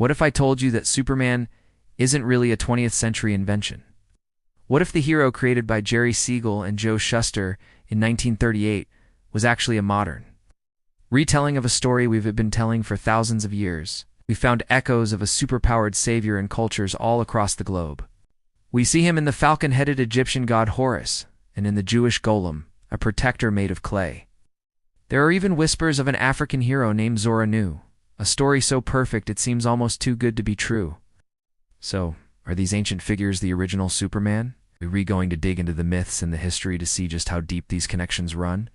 What if I told you that Superman isn't really a 20th century invention? What if the hero created by Jerry Siegel and Joe Shuster in 1938 was actually a modern retelling of a story we've been telling for thousands of years? We found echoes of a superpowered savior in cultures all across the globe. We see him in the falcon-headed Egyptian god Horus, and in the Jewish golem, a protector made of clay. There are even whispers of an African hero named Zora Nu, a story so perfect it seems almost too good to be true. So, are these ancient figures the original Superman? Are we going to dig into the myths and the history to see just how deep these connections run?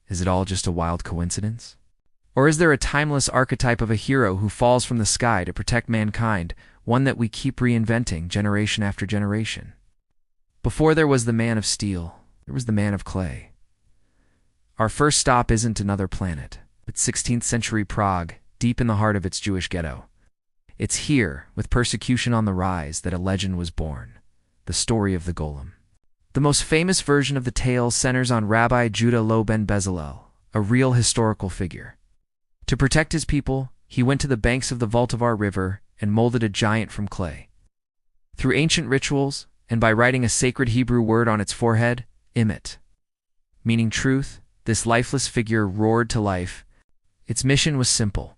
Is it all just a wild coincidence? Or is there a timeless archetype of a hero who falls from the sky to protect mankind, one that we keep reinventing generation after generation? Before there was the Man of Steel, there was the Man of Clay. Our first stop isn't another planet, but 16th century Prague, deep in the heart of its Jewish ghetto. It's here, with persecution on the rise, that a legend was born, the story of the Golem. The most famous version of the tale centers on Rabbi Judah Loew ben Bezalel, a real historical figure. To protect his people, he went to the banks of the Vltava River and molded a giant from clay. Through ancient rituals, and by writing a sacred Hebrew word on its forehead, Emet, meaning truth, this lifeless figure roared to life. Its mission was simple: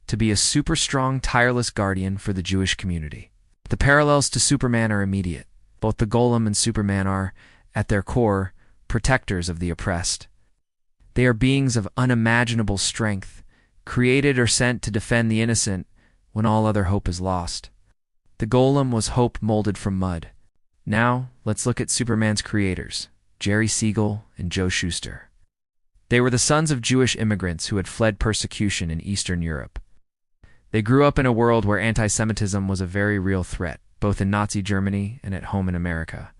to be a super-strong, tireless guardian for the Jewish community. The parallels to Superman are immediate. Both the Golem and Superman are, at their core, protectors of the oppressed. They are beings of unimaginable strength, created or sent to defend the innocent when all other hope is lost. The Golem was hope molded from mud. Now, let's look at Superman's creators, Jerry Siegel and Joe Shuster. They were the sons of Jewish immigrants who had fled persecution in Eastern Europe. They grew up in a world where anti-Semitism was a very real threat, both in Nazi Germany and at home in America.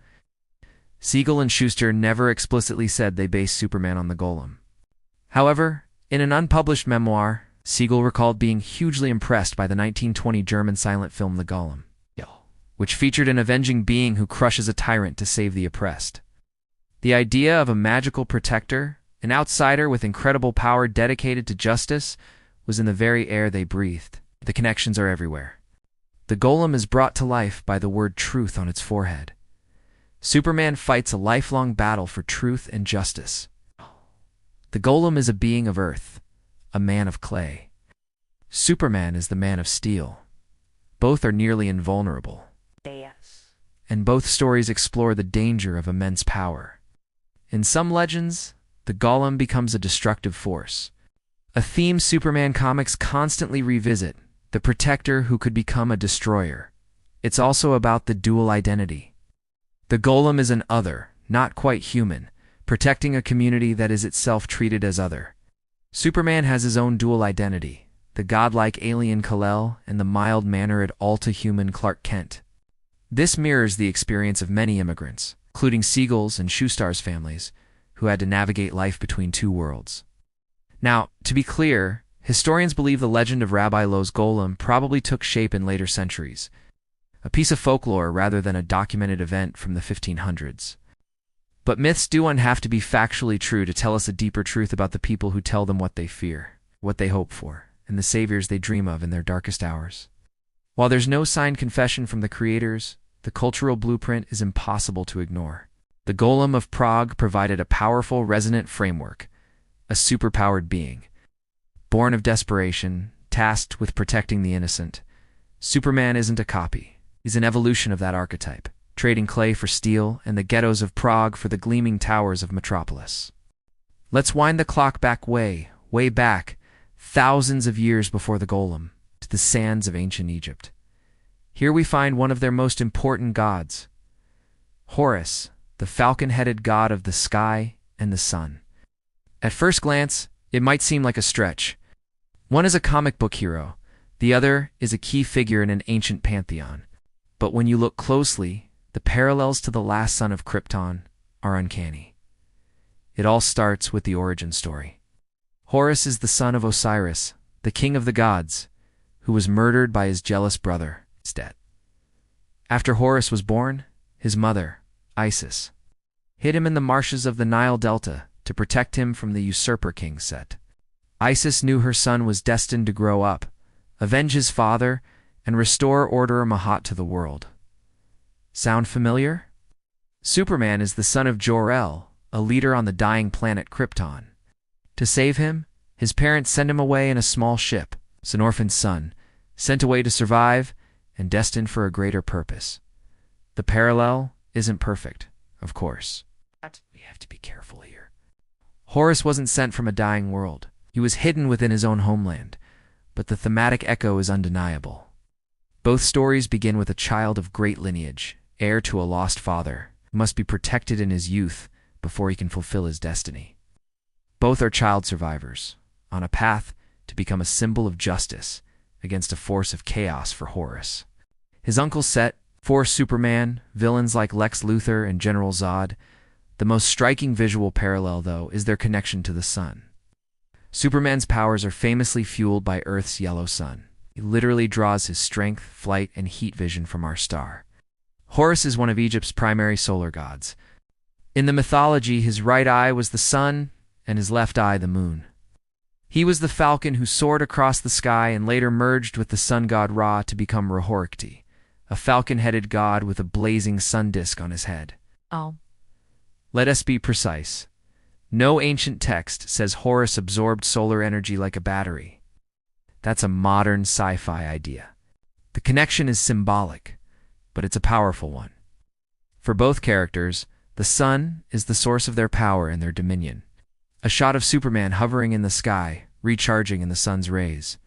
Siegel and Shuster never explicitly said they based Superman on the Golem. However, in an unpublished memoir, Siegel recalled being hugely impressed by the 1920 German silent film The Golem, which featured an avenging being who crushes a tyrant to save the oppressed. The idea of a magical protector, an outsider with incredible power dedicated to justice, was in the very air they breathed. The connections are everywhere. The Golem is brought to life by the word truth on its forehead. Superman fights a lifelong battle for truth and justice. The Golem is a being of earth, a man of clay. Superman is the Man of Steel. Both are nearly invulnerable. And both stories explore the danger of immense power. In some legends, the Golem becomes a destructive force, a theme Superman comics constantly revisit, the protector who could become a destroyer. It's also about the dual identity. The Golem is an other, not quite human, protecting a community that is itself treated as other. Superman has his own dual identity, the godlike alien Kal-El and the mild-mannered all-too-human Clark Kent. This mirrors the experience of many immigrants, including Siegel's and Shuster's families, who had to navigate life between two worlds. Now, to be clear, historians believe the legend of Rabbi Loew's Golem probably took shape in later centuries, a piece of folklore rather than a documented event from the 1500s. But myths do have to be factually true to tell us a deeper truth about the people who tell them what they fear, what they hope for, and the saviors they dream of in their darkest hours. While there's no signed confession from the creators, the cultural blueprint is impossible to ignore. The Golem of Prague provided a powerful, resonant framework, a superpowered being. Born of desperation, tasked with protecting the innocent, Superman isn't a copy. He's an evolution of that archetype, trading clay for steel and the ghettos of Prague for the gleaming towers of Metropolis. Let's wind the clock back way back, thousands of years before the Golem, to the sands of ancient Egypt. Here we find one of their most important gods, Horus, the falcon-headed god of the sky and the sun. At first glance, it might seem like a stretch. One is a comic book hero, the other is a key figure in an ancient pantheon. But when you look closely, the parallels to the last son of Krypton are uncanny. It all starts with the origin story. Horus is the son of Osiris, the king of the gods, who was murdered by his jealous brother, Set. After Horus was born, his mother, Isis, hid him in the marshes of the Nile Delta to protect him from the usurper king Set. Isis knew her son was destined to grow up, avenge his father, and restore Order Mahat to the world. Sound familiar? Superman is the son of Jor-El, a leader on the dying planet Krypton. To save him, his parents send him away in a small ship, an orphaned son, sent away to survive and destined for a greater purpose. The parallel isn't perfect, of course. But we have to be careful here. Horus wasn't sent from a dying world. He was hidden within his own homeland, but the thematic echo is undeniable. Both stories begin with a child of great lineage, heir to a lost father, who must be protected in his youth before he can fulfill his destiny. Both are child survivors, on a path to become a symbol of justice against a force of chaos for Horus. His uncle Set forced Superman, villains like Lex Luthor and General Zod. The most striking visual parallel, though, is their connection to the sun. Superman's powers are famously fueled by Earth's yellow sun. He literally draws his strength, flight, and heat vision from our star. Horus is one of Egypt's primary solar gods. In the mythology, his right eye was the sun and his left eye the moon. He was the falcon who soared across the sky and later merged with the sun god Ra to become Ra-Horikti, a falcon-headed god with a blazing sun disk on his head. Oh. Let us be precise. No ancient text says Horus absorbed solar energy like a battery. That's a modern sci-fi idea. The connection is symbolic, but it's a powerful one. For both characters, the sun is the source of their power and their dominion. A shot of Superman hovering in the sky, recharging in the sun's rays,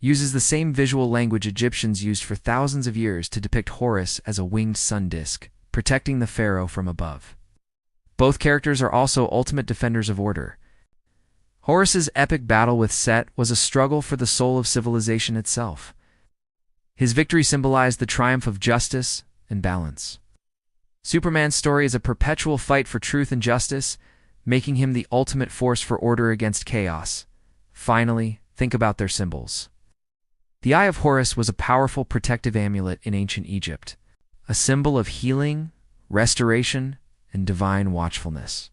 uses the same visual language Egyptians used for thousands of years to depict Horus as a winged sun disk, protecting the pharaoh from above. Both characters are also ultimate defenders of order. Horus's epic battle with Set was a struggle for the soul of civilization itself. His victory symbolized the triumph of justice and balance. Superman's story is a perpetual fight for truth and justice, making him the ultimate force for order against chaos. Finally, think about their symbols. The Eye of Horus was a powerful protective amulet in ancient Egypt, a symbol of healing, restoration, and divine watchfulness.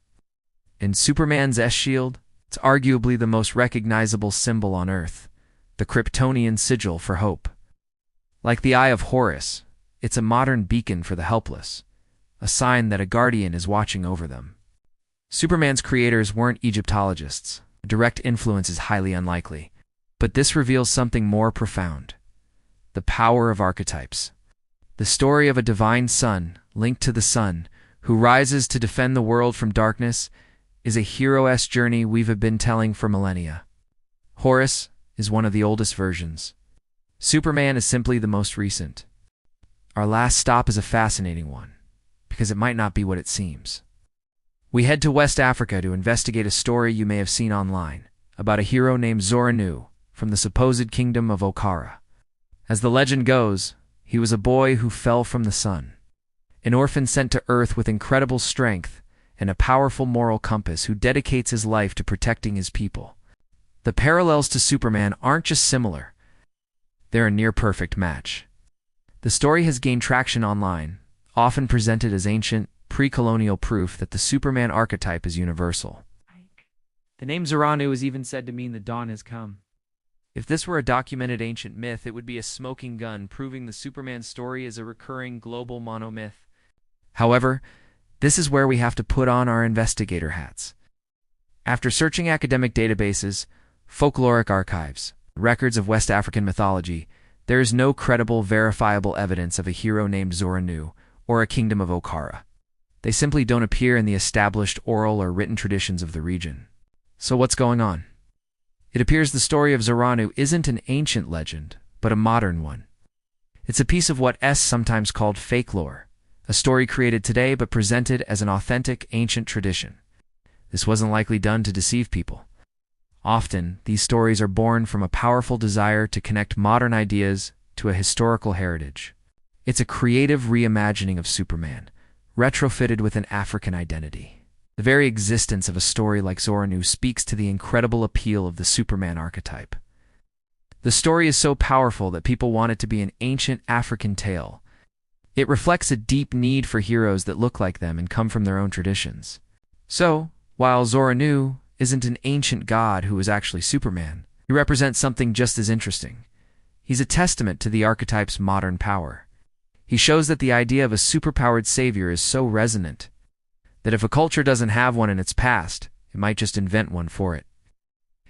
In Superman's S-Shield, it's arguably the most recognizable symbol on Earth, the Kryptonian sigil for hope. Like the Eye of Horus, it's a modern beacon for the helpless, a sign that a guardian is watching over them. Superman's creators weren't Egyptologists. A direct influence is highly unlikely. But this reveals something more profound: the power of archetypes. The story of a divine son, linked to the sun, who rises to defend the world from darkness, is a hero-esque journey we've been telling for millennia. Horus is one of the oldest versions. Superman is simply the most recent. Our last stop is a fascinating one, because it might not be what it seems. We head to West Africa to investigate a story you may have seen online, about a hero named Zora-Nu, from the supposed kingdom of Okara. As the legend goes, he was a boy who fell from the sun, an orphan sent to Earth with incredible strength and a powerful moral compass who dedicates his life to protecting his people. The parallels to Superman aren't just similar, they're a near-perfect match. The story has gained traction online, often presented as ancient, pre-colonial proof that the Superman archetype is universal. The name Zora-Nu is even said to mean the dawn has come. If this were a documented ancient myth, it would be a smoking gun proving the Superman story is a recurring global monomyth. However, this is where we have to put on our investigator hats. After searching academic databases, folkloric archives, records of West African mythology, there is no credible, verifiable evidence of a hero named Zora-Nu or a kingdom of Okara. They simply don't appear in the established oral or written traditions of the region. So what's going on? It appears the story of Zora-Nu isn't an ancient legend, but a modern one. It's a piece of what is sometimes called fake lore, a story created today but presented as an authentic ancient tradition. This wasn't likely done to deceive people. Often, these stories are born from a powerful desire to connect modern ideas to a historical heritage. It's a creative reimagining of Superman, retrofitted with an African identity. The very existence of a story like Zora-Nu speaks to the incredible appeal of the Superman archetype. The story is so powerful that people want it to be an ancient African tale. It reflects a deep need for heroes that look like them and come from their own traditions. So, while Zora-Nu isn't an ancient god who is actually Superman, he represents something just as interesting: He's a testament to the archetype's modern power. He shows that the idea of a superpowered savior is so resonant that if a culture doesn't have one in its past, it might just invent one for it.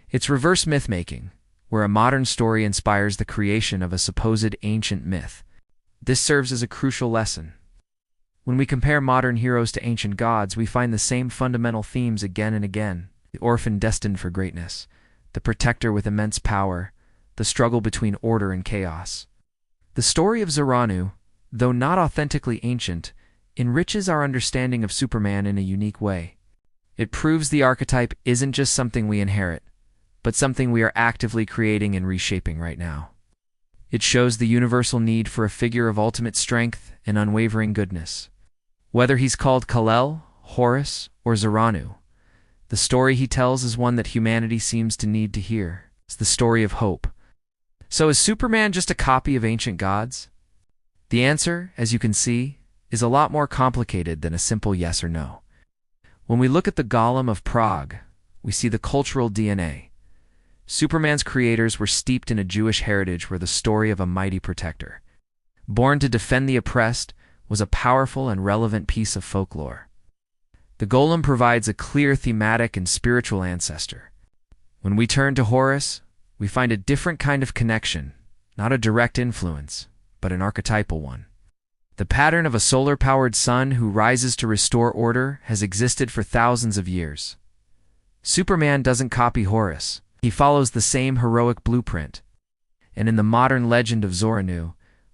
It's reverse myth-making, where a modern story inspires the creation of a supposed ancient myth. This serves as a crucial lesson. When we compare modern heroes to ancient gods, we find the same fundamental themes again and again: the orphan destined for greatness, the protector with immense power, the struggle between order and chaos. The story of Zoranu, though not authentically ancient, enriches our understanding of Superman in a unique way. It proves the archetype isn't just something we inherit, but something we are actively creating and reshaping right now. It shows the universal need for a figure of ultimate strength and unwavering goodness. Whether he's called Kal-El, Horus, or Zoranu, the story he tells is one that humanity seems to need to hear. It's the story of hope. So is Superman just a copy of ancient gods? The answer, as you can see, is a lot more complicated than a simple yes or no. When we look at the Golem of Prague, we see the cultural DNA. Superman's creators were steeped in a Jewish heritage where the story of a mighty protector, born to defend the oppressed, was a powerful and relevant piece of folklore. The Golem provides a clear thematic and spiritual ancestor. When we turn to Horus, we find a different kind of connection, not a direct influence, but an archetypal one. The pattern of a solar-powered sun who rises to restore order has existed for thousands of years. Superman doesn't copy Horus. He follows the same heroic blueprint. And in the modern legend of Zoranu,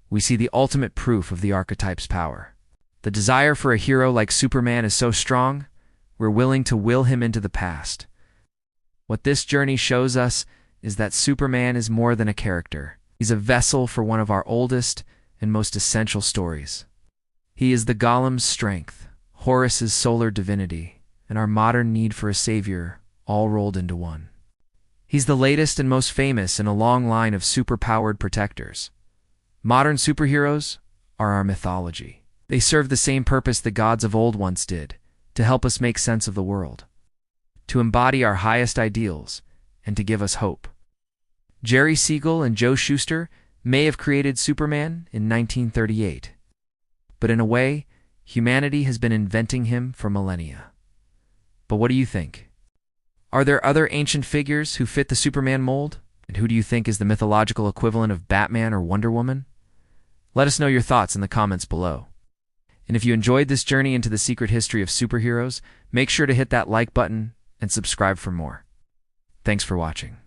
we see the ultimate proof of the archetype's power. The desire for a hero like Superman is so strong, we're willing to will him into the past. What this journey shows us is that Superman is more than a character. He's a vessel for one of our oldest and most essential stories. He is the Golem's strength, Horus's solar divinity, and our modern need for a savior, all rolled into one. He's the latest and most famous in a long line of superpowered protectors. Modern superheroes are our mythology. They serve the same purpose the gods of old once did, to help us make sense of the world, to embody our highest ideals, and to give us hope. Jerry Siegel and Joe Shuster may have created Superman in 1938, but in a way, humanity has been inventing him for millennia. But what do you think? Are there other ancient figures who fit the Superman mold? And who do you think is the mythological equivalent of Batman or Wonder Woman? Let us know your thoughts in the comments below. And if you enjoyed this journey into the secret history of superheroes, make sure to hit that like button and subscribe for more. Thanks for watching.